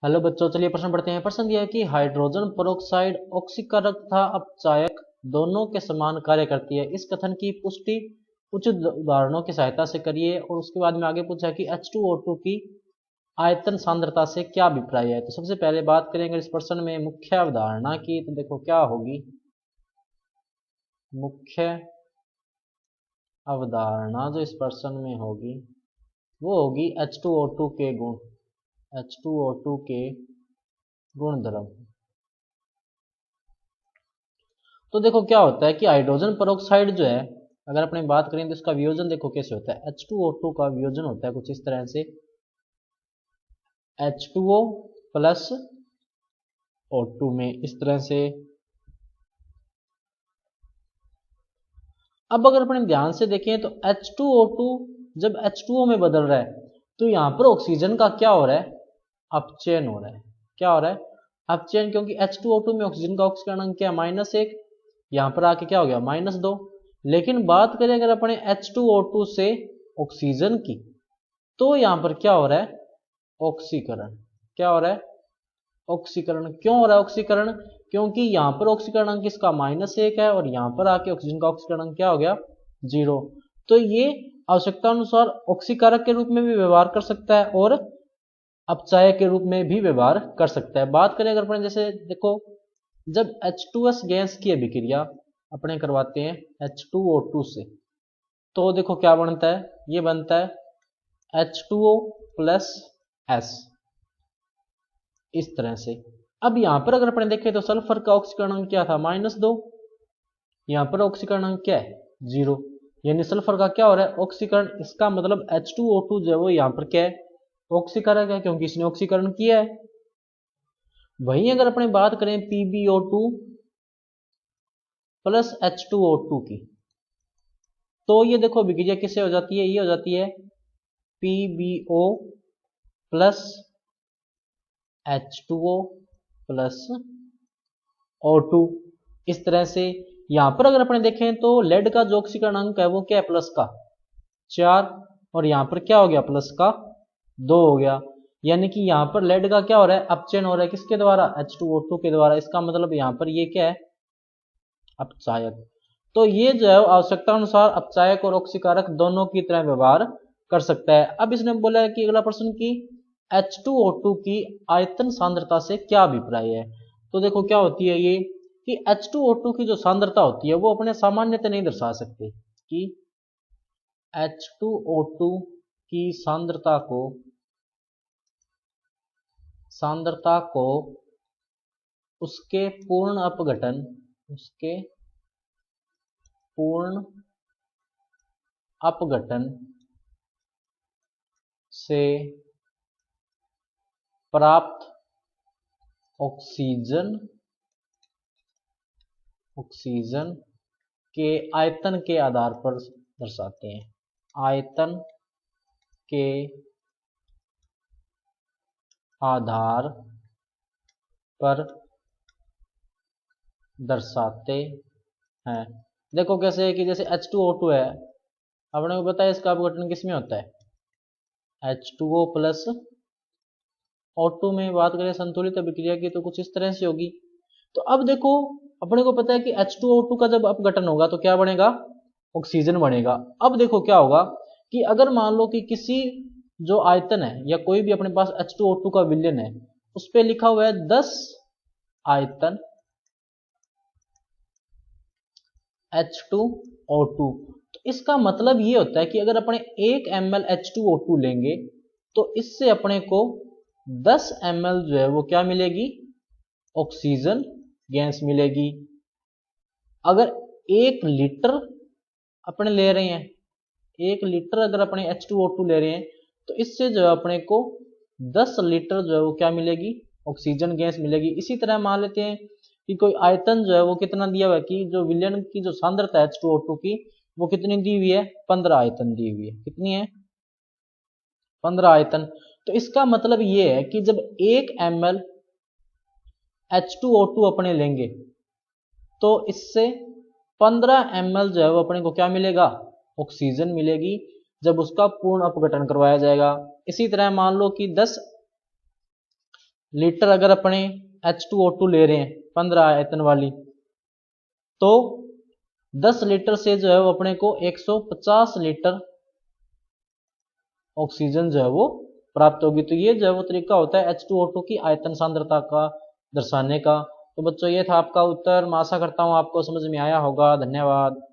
Hello बच्चों, चलिए प्रश्न पढ़ते हैं। प्रश्न दिया है कि हाइड्रोजन पेरोक्साइड ऑक्सीकारक तथा अपचायक दोनों के समान कार्य करती है। इस कथन की पुष्टि उचित उदाहरणों की सहायता से करिए। और उसके बाद में आगे पूछा है कि H2O2 की आयतन सांद्रता से क्या अभिप्राय है। तो सबसे पहले बात करेंगे इस प्रश्न में मुख्य अवधारणा की। तो देखो क्या होगी मुख्य अवधारणा जो इस प्रश्न में होगी वो होगी H2O2 के गुण, H2O2 के गुणधर्म। तो देखो क्या होता है कि हाइड्रोजन पेरोक्साइड जो है, अगर अपने बात करें तो इसका वियोजन देखो कैसे होता है। H2O2 का वियोजन होता है कुछ इस तरह से, H2O प्लस O2 में, इस तरह से। अब अगर अपने ध्यान से देखें तो H2O2 जब H2O में बदल रहा है तो यहाँ पर ऑक्सीजन का क्या हो रहा है, अपचयन हो रहा है। क्या हो रहा है, अपचयन, क्योंकि H2O2 में ऑक्सीजन का ऑक्सीकरण अंक क्या, -1। यहाँ पर आके क्या हो गया, -2। लेकिन बात करें अगर अपने H2O2 से ऑक्सीजन की, तो यहाँ पर क्या हो रहा है, ऑक्सीकरण। क्या हो रहा है, ऑक्सीकरण। क्यों हो रहा है ऑक्सीकरण, क्योंकि यहाँ पर ऑक्सीकरण अंक इसका -1 है और यहाँ पर आके ऑक्सीजन का ऑक्सीकरण अंक क्या हो गया, 0। तो ये आवश्यकता अनुसार ऑक्सीकारक के रूप में भी व्यवहार कर सकता है और अपचायक के रूप में भी व्यवहार कर सकता है। बात करें अगर अपने, जैसे देखो जब H2S गैस की अभिक्रिया अपने करवाते हैं H2O2 से, तो देखो क्या बनता है, ये बनता है H2O प्लस S, इस तरह से। अब यहां पर अगर अपने देखें तो सल्फर का ऑक्सीकरण अंक क्या था, -2। यहाँ पर ऑक्सीकरण अंक क्या है, 0। यानी सल्फर का क्या हो रहा है, ऑक्सीकरण। इसका मतलब H2O2 जो है वो यहाँ पर क्या है, ऑक्सीकारक है, क्योंकि इसने ऑक्सीकरण किया है। वहीं अगर अपने बात करें PbO2 प्लस H2O2 की, तो ये देखो अभिक्रिया किससे हो जाती है, ये हो जाती है PbO plus H2O plus O2, इस तरह से। यहां पर अगर अपने देखें तो लेड का जो ऑक्सीकरण अंक है वो क्या है, प्लस का 4, और यहां पर क्या हो गया, प्लस का 2 हो गया। यानी कि यहां पर लेड का क्या हो रहा है, अपचयन हो रहा है, किसके द्वारा, H2O2 के द्वारा। इसका मतलब यहां पर ये क्या है, अपचायक। तो ये जो है आवश्यकता अनुसार अपचायक और ऑक्सीकारक दोनों की तरह व्यवहार कर सकता है। अब इसने बोला है कि अगला प्रश्न की H2O2 की आयतन सांद्रता से क्या अभिप्राय है। तो देखो क्या होती है ये कि H2O2 की जो सांद्रता होती है वो अपने सामान्यतः नहीं दर्शा सकते कि H2O2 की सांद्रता को उसके पूर्ण अपघटन, उसके पूर्ण अपघटन से प्राप्त ऑक्सीजन के आयतन के आधार पर दर्शाते हैं, आयतन के आधार पर दर्शाते हैं। देखो कैसे है कि जैसे H2O2 है, अपने को पता है इसका अपघटन किसमें होता है, H2O प्लस O2 में। बात करें संतुलित अभिक्रिया की तो कुछ इस तरह से होगी। तो अब देखो अपने को पता है कि H2O2 का जब अपघटन होगा तो क्या बनेगा, ऑक्सीजन बनेगा। अब देखो क्या होगा कि अगर मान लो कि किसी जो आयतन है या कोई भी अपने पास H2O2 का विलयन है, उस पर लिखा हुआ है 10 आयतन H2O2, तो इसका मतलब ये होता है कि अगर अपने 1 ml H2O2 लेंगे तो इससे अपने को 10 ml जो है वो क्या मिलेगी, ऑक्सीजन गैस मिलेगी। अगर 1 लीटर अपने ले रहे हैं, 1 लीटर अगर अपने H2O2 ले रहे हैं तो इससे जो है अपने को 10 लीटर जो है वो क्या मिलेगी, ऑक्सीजन गैस मिलेगी। इसी तरह मान लेते हैं कि कोई आयतन जो है वो कितना दिया हुआ है कि जो विलयन की जो सांद्रता है H2O2 की वो कितनी दी हुई है, 15 आयतन दी हुई है। कितनी है, 15 आयतन। तो इसका मतलब ये है कि जब 1 ml H2O2 अपने लेंगे तो इससे 15 ml जो है वो अपने को क्या मिलेगा, ऑक्सीजन मिलेगी, जब उसका पूर्ण अपघटन करवाया जाएगा। इसी तरह मान लो कि 10 लीटर अगर अपने H2O2 ले रहे हैं 15 आयतन वाली, तो 10 लीटर से जो है वो अपने को 150 लीटर ऑक्सीजन जो है वो प्राप्त होगी। तो ये जो है वो तरीका होता है H2O2 की आयतन सांद्रता का दर्शाने का। तो बच्चों ये था आपका उत्तर। मैं आशा करता हूँ आपको समझ में आया होगा। धन्यवाद।